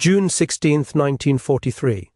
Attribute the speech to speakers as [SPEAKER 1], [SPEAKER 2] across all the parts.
[SPEAKER 1] June 16, 1943.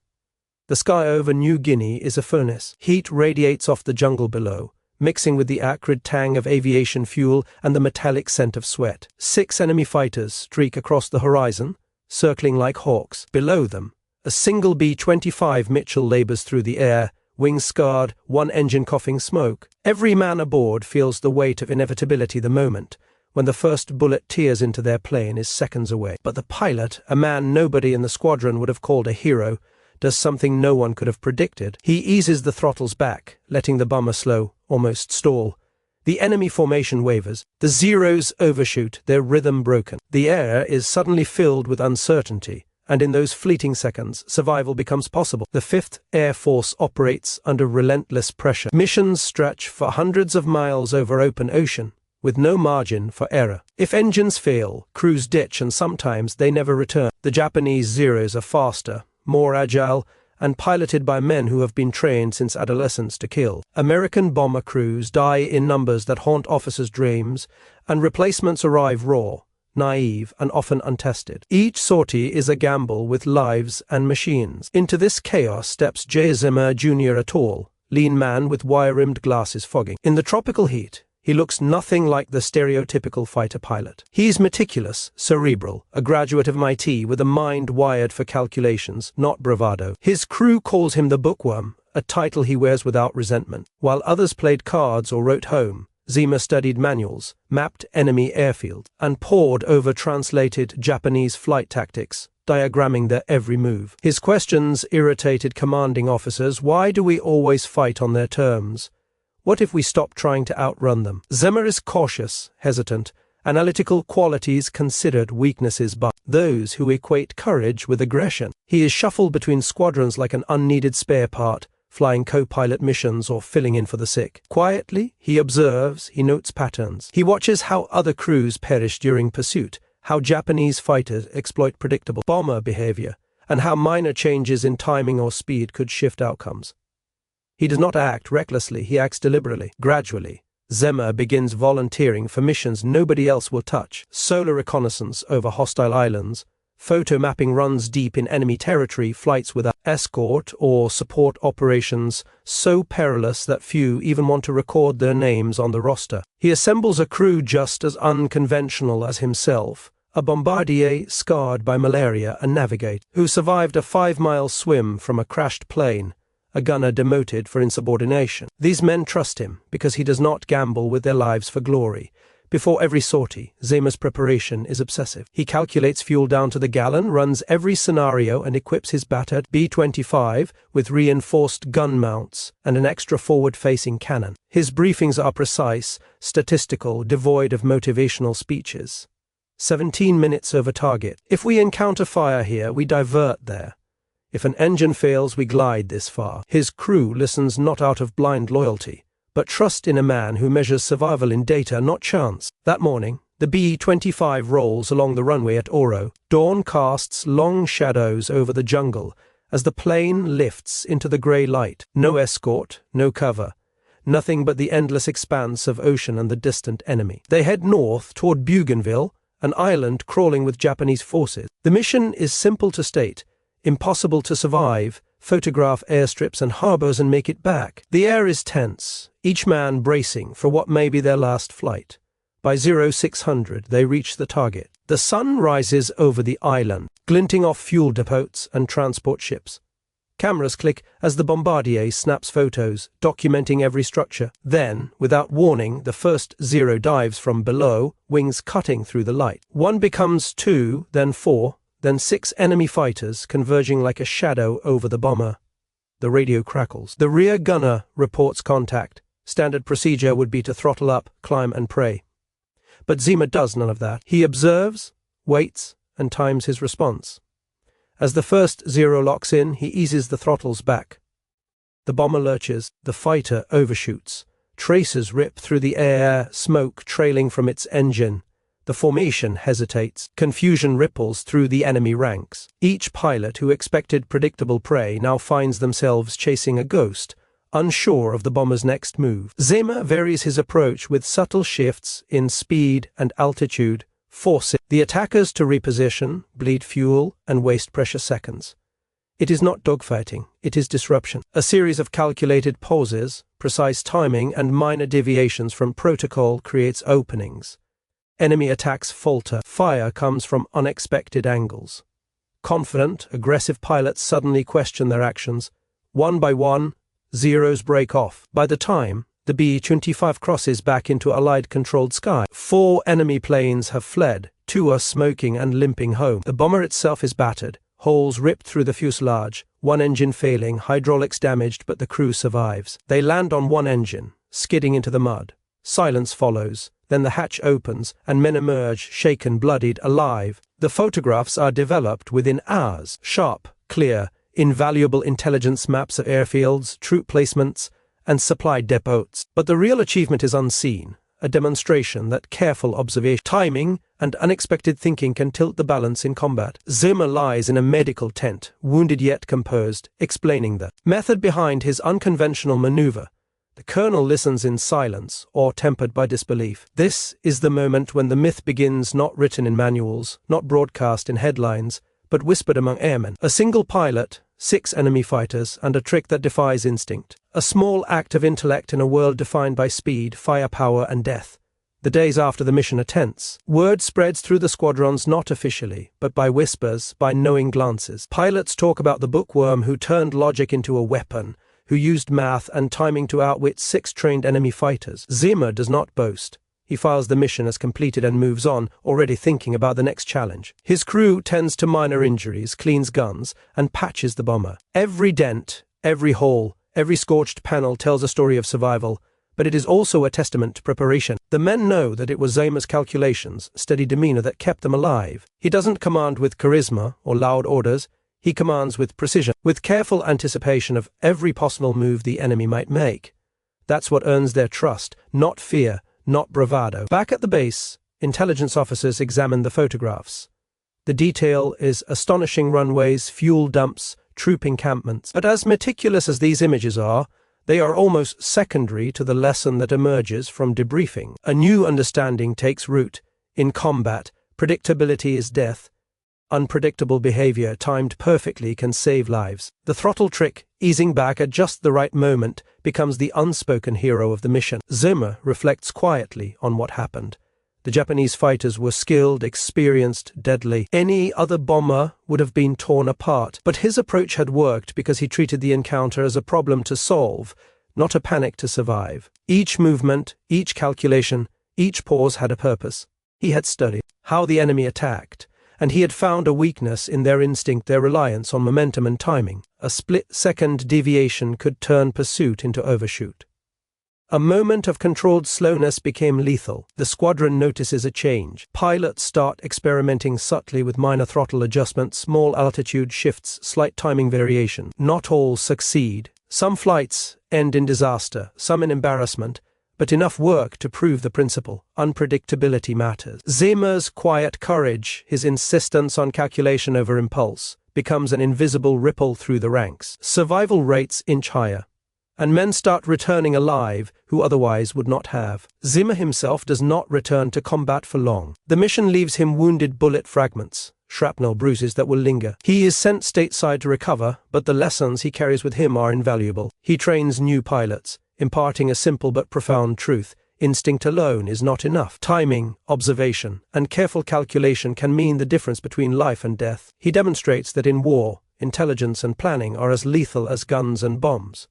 [SPEAKER 1] The sky over New Guinea is a furnace. Heat radiates off the jungle below, mixing with the acrid tang of aviation fuel and the metallic scent of sweat. 6 enemy fighters streak across the horizon, circling like hawks. Below them, a single B-25 Mitchell labors through the air, wings scarred, one engine coughing smoke. Every man aboard feels the weight of inevitability the moment when the first bullet tears into their plane is seconds away. But the pilot, a man nobody in the squadron would have called a hero, does something no one could have predicted. He eases the throttles back, letting the bomber slow, almost stall. The enemy formation wavers. The Zeros overshoot, their rhythm broken. The air is suddenly filled with uncertainty, and in those fleeting seconds, survival becomes possible. The 5th Air Force operates under relentless pressure. Missions stretch for hundreds of miles over open ocean, with no margin for error. If engines fail, crews ditch, and sometimes they never return. The Japanese Zeros are faster, more agile, and piloted by men who have been trained since adolescence to kill. American bomber crews die in numbers that haunt officers' dreams, and replacements arrive raw, naive, and often untested. Each sortie is a gamble with lives and machines. Into this chaos steps Jay Zemer Jr., a tall, lean man with wire-rimmed glasses fogging. In the tropical heat, he looks nothing like the stereotypical fighter pilot. He's meticulous, cerebral, a graduate of MIT with a mind wired for calculations, not bravado. His crew calls him the Bookworm, a title he wears without resentment. While others played cards or wrote home, Zemer studied manuals, mapped enemy airfields, and pored over translated Japanese flight tactics, diagramming their every move. His questions irritated commanding officers. Why do we always fight on their terms? What if we stop trying to outrun them? Zemer is cautious, hesitant, analytical qualities considered weaknesses by those who equate courage with aggression. He is shuffled between squadrons like an unneeded spare part, flying co-pilot missions or filling in for the sick. Quietly, he observes, he notes patterns. He watches how other crews perish during pursuit, how Japanese fighters exploit predictable bomber behavior, and how minor changes in timing or speed could shift outcomes. He does not act recklessly, he acts deliberately. Gradually, Zemer begins volunteering for missions nobody else will touch. Solar reconnaissance over hostile islands, photo mapping runs deep in enemy territory, flights without escort or support operations so perilous that few even want to record their names on the roster. He assembles a crew just as unconventional as himself, a bombardier scarred by malaria, a navigator who survived a 5-mile swim from a crashed plane, a gunner demoted for insubordination. These men trust him because he does not gamble with their lives for glory. Before every sortie, Zemer's preparation is obsessive. He calculates fuel down to the gallon, runs every scenario, and equips his battered B-25 with reinforced gun mounts and an extra forward-facing cannon. His briefings are precise, statistical, devoid of motivational speeches. 17 minutes over target. If we encounter fire here, we divert there. If an engine fails, we glide this far. His crew listens not out of blind loyalty, but trust in a man who measures survival in data, not chance. That morning, the B-25 rolls along the runway at Oro. Dawn casts long shadows over the jungle as the plane lifts into the grey light. No escort, no cover. Nothing but the endless expanse of ocean and the distant enemy. They head north toward Buganville, an island crawling with Japanese forces. The mission is simple to state. Impossible to survive, photograph airstrips and harbors and make it back. The air is tense, each man bracing for what may be their last flight. By 0600, they reach the target. The sun rises over the island, glinting off fuel depots and transport ships. Cameras click as the bombardier snaps photos, documenting every structure. Then, without warning, the first Zero dives from below, wings cutting through the light. 1 becomes 2, then 4, then 6 enemy fighters converging like a shadow over the bomber. The radio crackles. The rear gunner reports contact. Standard procedure would be to throttle up, climb, and pray. But Zemer does none of that. He observes, waits, and times his response. As the first Zero locks in, he eases the throttles back. The bomber lurches, the fighter overshoots. Tracers rip through the air, smoke trailing from its engine. The formation hesitates. Confusion ripples through the enemy ranks. Each pilot who expected predictable prey now finds themselves chasing a ghost, unsure of the bomber's next move. Zemer varies his approach with subtle shifts in speed and altitude, force the attackers to reposition, bleed fuel, and waste precious seconds. It is not dogfighting, it is disruption. A series of calculated pauses, precise timing, and minor deviations from protocol creates openings. Enemy attacks falter. Fire comes from unexpected angles. Confident, aggressive pilots suddenly question their actions. One by one, zeros break off. By the time the B-25 crosses back into Allied-controlled sky, 4 enemy planes have fled, 2 are smoking and limping home. The bomber itself is battered, holes ripped through the fuselage, 1 engine failing, hydraulics damaged, but the crew survives. They land on 1 engine, skidding into the mud. Silence follows, then the hatch opens, and men emerge, shaken, bloodied, alive. The photographs are developed within hours, sharp, clear, invaluable intelligence maps of airfields, troop placements, and supply depots. But the real achievement is unseen, a demonstration that careful observation, timing, and unexpected thinking can tilt the balance in combat. Zemer lies in a medical tent, wounded yet composed, explaining the method behind his unconventional maneuver. The colonel listens in silence, or tempered by disbelief. This is the moment when the myth begins, not written in manuals, not broadcast in headlines, but whispered among airmen. A single pilot, 6 enemy fighters, and a trick that defies instinct. A small act of intellect in a world defined by speed, firepower, and death. The days after the mission are tense. Word spreads through the squadrons not officially, but by whispers, by knowing glances. Pilots talk about the bookworm who turned logic into a weapon, who used math and timing to outwit 6 trained enemy fighters. Zemer does not boast. He files the mission as completed and moves on, already thinking about the next challenge. His crew tends to minor injuries, cleans guns, and patches the bomber. Every dent, every hole, every scorched panel tells a story of survival, but it is also a testament to preparation. The men know that it was Zemer's calculations, steady demeanor that kept them alive. He doesn't command with charisma or loud orders. He commands with precision, with careful anticipation of every possible move the enemy might make. That's what earns their trust, not fear, not bravado. Back at the base, intelligence officers examine the photographs. The detail is astonishing: runways, fuel dumps, troop encampments. But as meticulous as these images are, they are almost secondary to the lesson that emerges from debriefing. A new understanding takes root. In combat, predictability is death. Unpredictable behavior timed perfectly can save lives. The throttle trick, easing back at just the right moment, becomes the unspoken hero of the mission. Zemer reflects quietly on what happened. The Japanese fighters were skilled, experienced, deadly. Any other bomber would have been torn apart, but his approach had worked because he treated the encounter as a problem to solve, not a panic to survive. Each movement, each calculation, each pause had a purpose. He had studied how the enemy attacked, and he had found a weakness in their instinct, their reliance on momentum and timing. A split-second deviation could turn pursuit into overshoot. A moment of controlled slowness became lethal. The squadron notices a change. Pilots start experimenting subtly with minor throttle adjustments, small altitude shifts, slight timing variation. Not all succeed. Some flights end in disaster, some in embarrassment, but enough work to prove the principle. Unpredictability matters. Zemer's quiet courage, his insistence on calculation over impulse, becomes an invisible ripple through the ranks. Survival rates inch higher, and men start returning alive who otherwise would not have. Zemer himself does not return to combat for long. The mission leaves him wounded bullet fragments, shrapnel bruises that will linger. He is sent stateside to recover, but the lessons he carries with him are invaluable. He trains new pilots, imparting a simple but profound truth: instinct alone is not enough. Timing, observation, and careful calculation can mean the difference between life and death. He demonstrates that in war, intelligence and planning are as lethal as guns and bombs.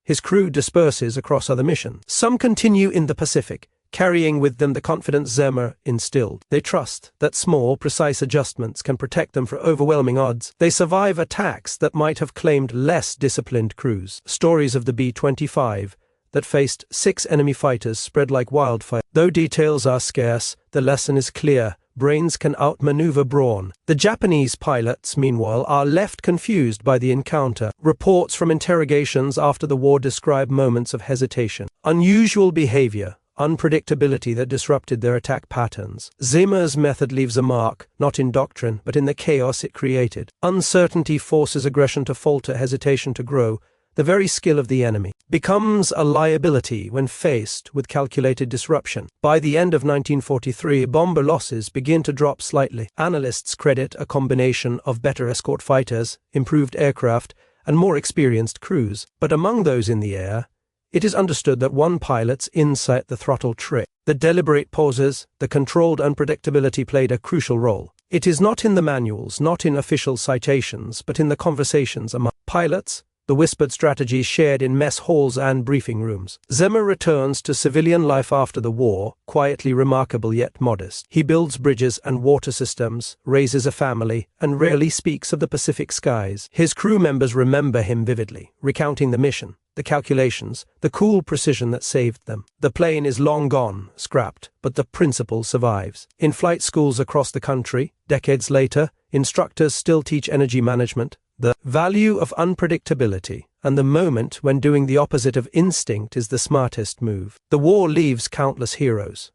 [SPEAKER 1] His crew disperses across other missions. Some continue in the Pacific, carrying with them the confidence Zemer instilled. They trust that small, precise adjustments can protect them from overwhelming odds. They survive attacks that might have claimed less disciplined crews. Stories of the B-25 that faced 6 enemy fighters spread like wildfire. Though details are scarce, the lesson is clear: brains can outmaneuver brawn. The Japanese pilots, meanwhile, are left confused by the encounter. Reports from interrogations after the war describe moments of hesitation, unusual behavior, unpredictability that disrupted their attack patterns. Zemer's method leaves a mark, not in doctrine, but in the chaos it created. Uncertainty forces aggression to falter, hesitation to grow. The very skill of the enemy becomes a liability when faced with calculated disruption. By the end of 1943, bomber losses begin to drop slightly. Analysts credit a combination of better escort fighters, improved aircraft, and more experienced crews. But among those in the air, it is understood that one pilot's insight, the throttle trick, the deliberate pauses, the controlled unpredictability played a crucial role. It is not in the manuals, not in official citations, but in the conversations among pilots, the whispered strategies shared in mess halls and briefing rooms. Zemer returns to civilian life after the war, quietly remarkable yet modest. He builds bridges and water systems, raises a family, and rarely speaks of the Pacific skies. His crew members remember him vividly, recounting the mission, the calculations, the cool precision that saved them. The plane is long gone, scrapped, but the principle survives. In flight schools across the country, decades later, instructors still teach energy management, the value of unpredictability, and the moment when doing the opposite of instinct is the smartest move. The war leaves countless heroes.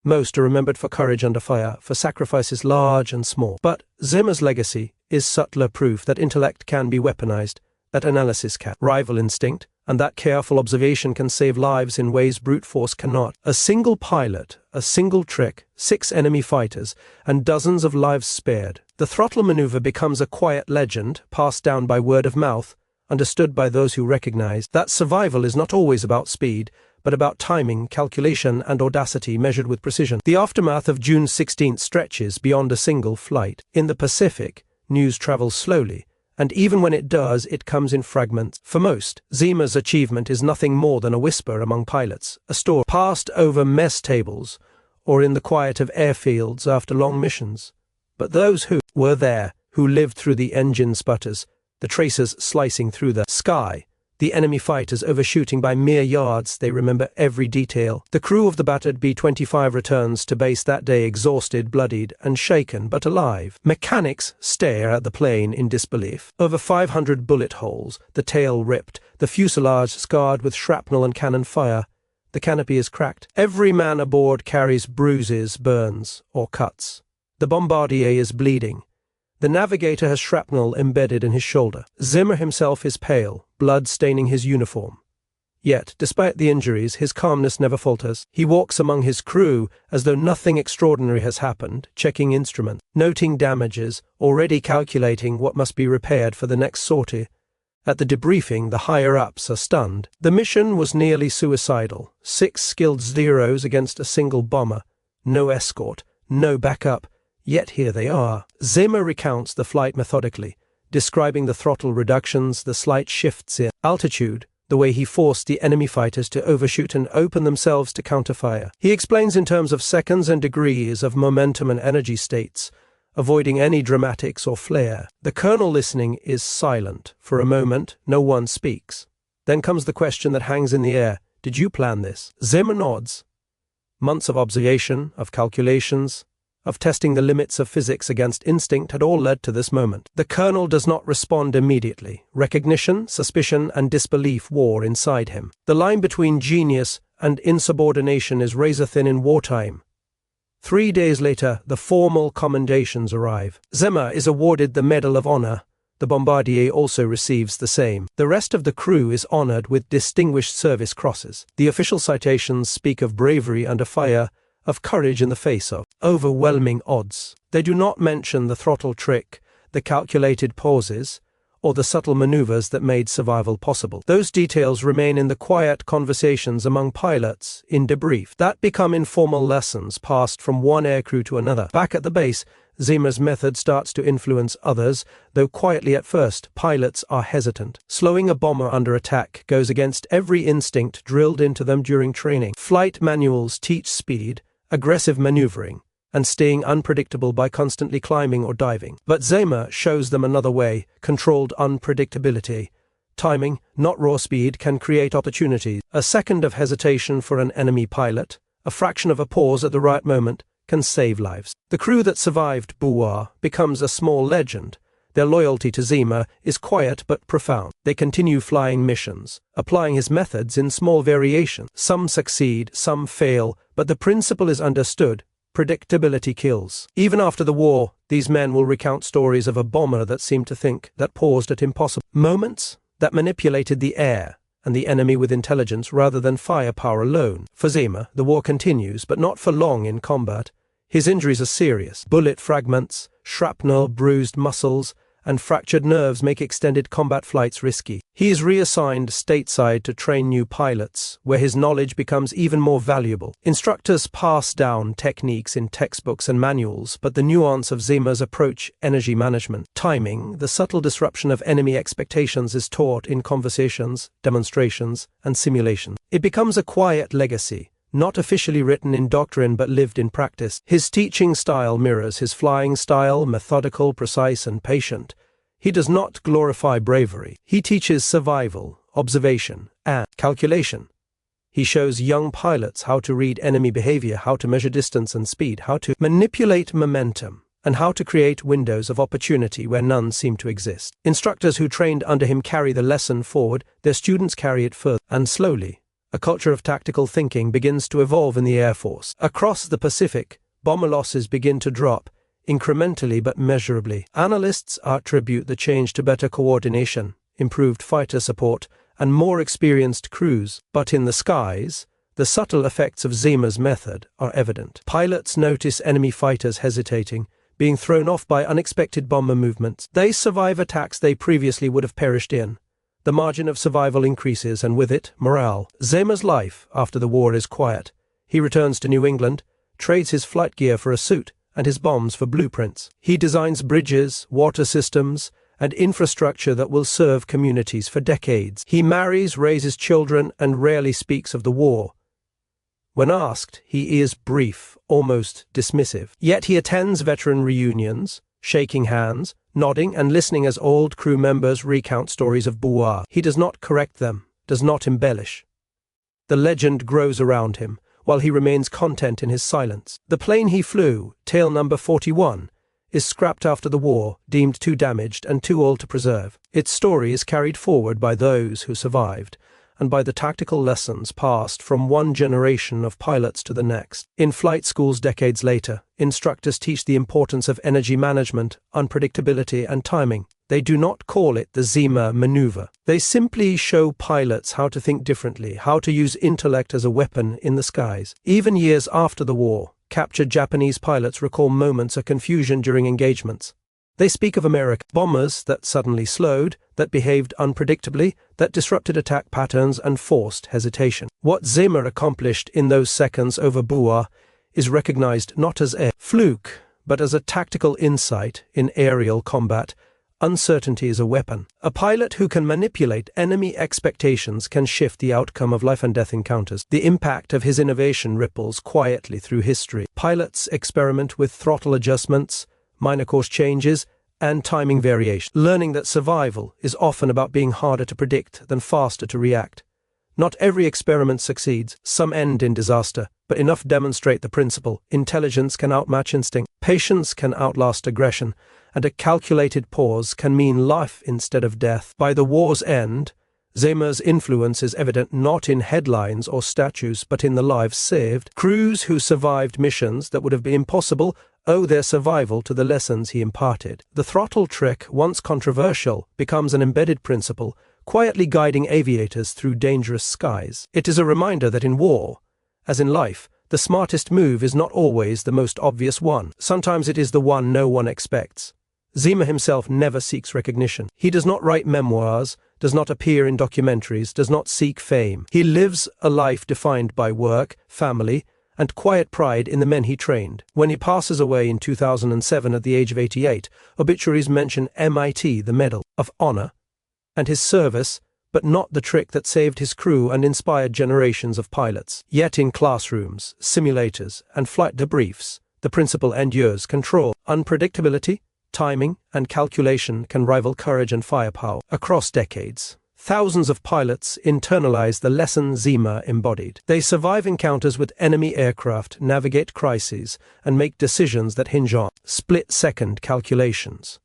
[SPEAKER 1] Most are remembered for courage under fire, for sacrifices large and small. But Zemer's legacy is subtler proof that intellect can be weaponized, that analysis can rival instinct, and that careful observation can save lives in ways brute force cannot. A single pilot, a single trick, 6 enemy fighters, and dozens of lives spared. The throttle maneuver becomes a quiet legend, passed down by word of mouth, understood by those who recognize that survival is not always about speed, but about timing, calculation, and audacity measured with precision. The aftermath of June 16th stretches beyond a single flight. In the Pacific, news travels slowly, and even when it does, it comes in fragments. For most, Zemer's achievement is nothing more than a whisper among pilots, a story passed over mess tables, or in the quiet of airfields after long missions. But those who were there, who lived through the engine sputters, the tracers slicing through the sky, the enemy fighters overshooting by mere yards, they remember every detail. The crew of the battered B-25 returns to base that day exhausted, bloodied, and shaken, but alive. Mechanics stare at the plane in disbelief. Over 500 bullet holes, the tail ripped, the fuselage scarred with shrapnel and cannon fire. The canopy is cracked. Every man aboard carries bruises, burns, or cuts. The bombardier is bleeding. The navigator has shrapnel embedded in his shoulder. Zemer himself is pale, blood staining his uniform. Yet, despite the injuries, his calmness never falters. He walks among his crew as though nothing extraordinary has happened, checking instruments, noting damages, already calculating what must be repaired for the next sortie. At the debriefing, the higher-ups are stunned. The mission was nearly suicidal. 6 skilled Zeros against a single bomber. No escort, no backup. Yet here they are. Zemer recounts the flight methodically, describing the throttle reductions, the slight shifts in altitude, the way he forced the enemy fighters to overshoot and open themselves to counterfire. He explains in terms of seconds and degrees of momentum and energy states, avoiding any dramatics or flair. The colonel listening is silent. For a moment, no one speaks. Then comes the question that hangs in the air. Did you plan this? Zemer nods. Months of observation, of calculations, of testing the limits of physics against instinct had all led to this moment. The colonel does not respond immediately. Recognition, suspicion, and disbelief war inside him. The line between genius and insubordination is razor-thin in wartime. 3 days later, the formal commendations arrive. Zemer is awarded the Medal of Honor. The Bombardier also receives the same. The rest of the crew is honored with Distinguished Service Crosses. The official citations speak of bravery under fire, of courage in the face of overwhelming odds. They do not mention the throttle trick, the calculated pauses, or the subtle maneuvers that made survival possible. Those details remain in the quiet conversations among pilots in debrief that become informal lessons passed from one aircrew to another. Back at the base, Zemer's method starts to influence others, though quietly at first. Pilots are hesitant. Slowing a bomber under attack goes against every instinct drilled into them during training. Flight manuals teach speed, aggressive maneuvering, and staying unpredictable by constantly climbing or diving. But Zemer shows them another way, controlled unpredictability. Timing, not raw speed, can create opportunities. A second of hesitation for an enemy pilot, a fraction of a pause at the right moment, can save lives. The crew that survived Buganville becomes a small legend. Their loyalty to Zemer is quiet but profound. They continue flying missions, applying his methods in small variations. Some succeed, some fail, but the principle is understood. Predictability kills. Even after the war, these men will recount stories of a bomber that seemed to think, that paused at impossible moments, that manipulated the air and the enemy with intelligence rather than firepower alone. For Zemer, the war continues, but not for long in combat. His injuries are serious. Bullet fragments, shrapnel, bruised muscles, and fractured nerves make extended combat flights risky. He is reassigned stateside to train new pilots, where his knowledge becomes even more valuable. Instructors pass down techniques in textbooks and manuals, but the nuance of Zemer's approach, energy management, timing, the subtle disruption of enemy expectations is taught in conversations, demonstrations, and simulations. It becomes a quiet legacy, not officially written in doctrine but lived in practice. His teaching style mirrors his flying style, methodical, precise, and patient. He does not glorify bravery. He teaches survival, observation, and calculation. He shows young pilots how to read enemy behavior, how to measure distance and speed, how to manipulate momentum, and how to create windows of opportunity where none seem to exist. Instructors who trained under him carry the lesson forward, their students carry it further, and slowly, a culture of tactical thinking begins to evolve in the Air Force. Across the Pacific, bomber losses begin to drop, incrementally but measurably. Analysts attribute the change to better coordination, improved fighter support, and more experienced crews. But in the skies, the subtle effects of Zemer's method are evident. Pilots notice enemy fighters hesitating, being thrown off by unexpected bomber movements. They survive attacks they previously would have perished in. The margin of survival increases, and with it, morale. Zemer's life after the war is quiet. He returns to New England, trades his flight gear for a suit, and his bombs for blueprints. He designs bridges, water systems, and infrastructure that will serve communities for decades. He marries, raises children, and rarely speaks of the war. When asked, he is brief, almost dismissive. Yet he attends veteran reunions, shaking hands, nodding and listening as old crew members recount stories of Buganville. He does not correct them, does not embellish. The legend grows around him, while he remains content in his silence. The plane he flew, tail number 41, is scrapped after the war, deemed too damaged and too old to preserve. Its story is carried forward by those who survived, and by the tactical lessons passed from one generation of pilots to the next. In flight schools decades later, instructors teach the importance of energy management, unpredictability, and timing. They do not call it the Zemer maneuver. They simply show pilots how to think differently, how to use intellect as a weapon in the skies. Even years after the war, captured Japanese pilots recall moments of confusion during engagements. They speak of American bombers that suddenly slowed, that behaved unpredictably, that disrupted attack patterns and forced hesitation. What Zemer accomplished in those seconds over Buganville is recognized not as a fluke, but as a tactical insight in aerial combat. Uncertainty is a weapon. A pilot who can manipulate enemy expectations can shift the outcome of life-and-death encounters. The impact of his innovation ripples quietly through history. Pilots experiment with throttle adjustments, minor course changes, and timing variation, learning that survival is often about being harder to predict than faster to react. Not every experiment succeeds, some end in disaster, but enough demonstrate the principle. Intelligence can outmatch instinct, patience can outlast aggression, and a calculated pause can mean life instead of death. By the war's end, Zemer's influence is evident not in headlines or statues, but in the lives saved. Crews who survived missions that would have been impossible owe their survival to the lessons he imparted. The throttle trick, once controversial, becomes an embedded principle, quietly guiding aviators through dangerous skies. It is a reminder that in war, as in life, the smartest move is not always the most obvious one. Sometimes it is the one no one expects. Zemer himself never seeks recognition. He does not write memoirs, does not appear in documentaries, does not seek fame. He lives a life defined by work, family, and quiet pride in the men he trained. When he passes away in 2007 at the age of 88, obituaries mention MIT, the Medal of Honor, and his service, but not the trick that saved his crew and inspired generations of pilots. Yet in classrooms, simulators, and flight debriefs, the principle endures. Control, unpredictability, timing, and calculation can rival courage and firepower. Across decades, thousands of pilots internalize the lesson Zemer embodied. They survive encounters with enemy aircraft, navigate crises, and make decisions that hinge on split-second calculations.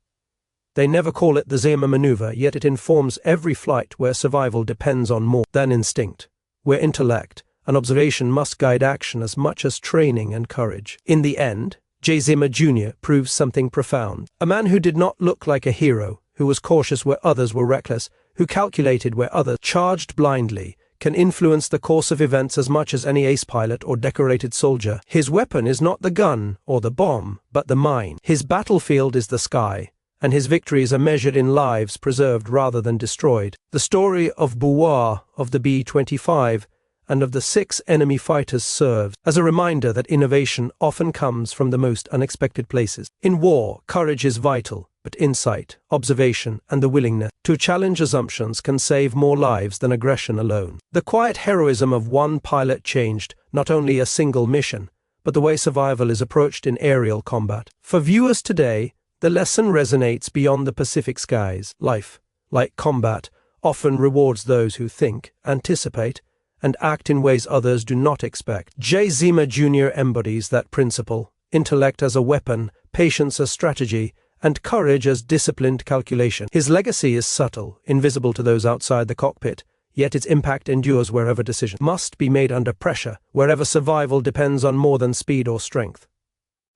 [SPEAKER 1] They never call it the Zemer maneuver, yet it informs every flight where survival depends on more than instinct, where intellect and observation must guide action as much as training and courage. In the end, Jay Zemer Jr. proves something profound. A man who did not look like a hero, who was cautious where others were reckless, who calculated where others charged blindly, can influence the course of events as much as any ace pilot or decorated soldier. His weapon is not the gun or the bomb, but the mind. His battlefield is the sky, and his victories are measured in lives preserved rather than destroyed. The story of Bois, of the B-25, and of the 6 enemy fighters serves as a reminder that innovation often comes from the most unexpected places. In war, courage is vital, but insight, observation, and the willingness to challenge assumptions can save more lives than aggression alone. The quiet heroism of one pilot changed not only a single mission, but the way survival is approached in aerial combat. For viewers today, the lesson resonates beyond the Pacific skies. Life, like combat, often rewards those who think, anticipate, and act in ways others do not expect. Jay Zemer Jr. embodies that principle: intellect as a weapon, patience as strategy, and courage as disciplined calculation. His legacy is subtle, invisible to those outside the cockpit, yet its impact endures wherever decisions must be made under pressure, wherever survival depends on more than speed or strength.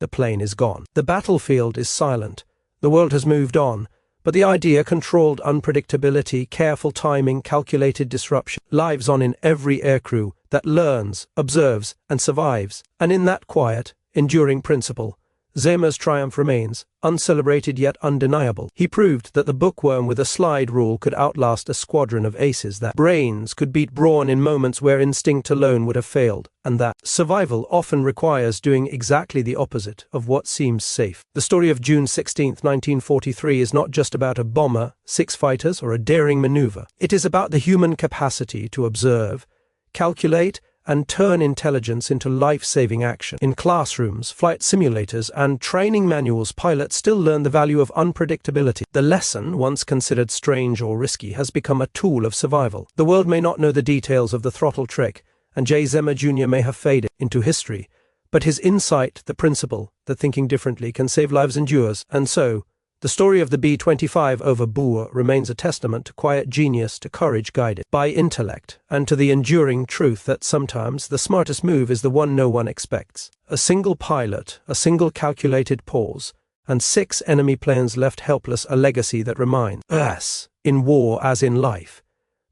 [SPEAKER 1] The plane is gone. The battlefield is silent. The world has moved on, but the idea, controlled unpredictability, careful timing, calculated disruption, lives on in every aircrew that learns, observes, and survives. And in that quiet, enduring principle, Zemer's triumph remains, uncelebrated yet undeniable. He proved that the bookworm with a slide rule could outlast a squadron of aces, that brains could beat brawn in moments where instinct alone would have failed, and that survival often requires doing exactly the opposite of what seems safe. The story of June 16, 1943 is not just about a bomber, 6 fighters, or a daring maneuver. It is about the human capacity to observe, calculate, and turn intelligence into life-saving action. In classrooms, flight simulators, and training manuals, pilots still learn the value of unpredictability. The lesson, once considered strange or risky, has become a tool of survival. The world may not know the details of the Throttle Trick, and Jay Zemer Jr. may have faded into history, but his insight, the principle that thinking differently can save lives, endures. And so, the story of the B-25 over Boer remains a testament to quiet genius, to courage guided by intellect, and to the enduring truth that sometimes the smartest move is the one no one expects. A single pilot, a single calculated pause, and 6 enemy planes left helpless, a legacy that reminds us, in war as in life,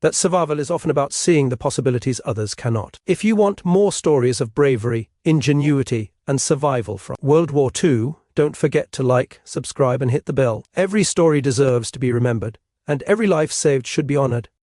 [SPEAKER 1] that survival is often about seeing the possibilities others cannot. If you want more stories of bravery, ingenuity, and survival from World War II, don't forget to like, subscribe, and hit the bell. Every story deserves to be remembered, and every life saved should be honored.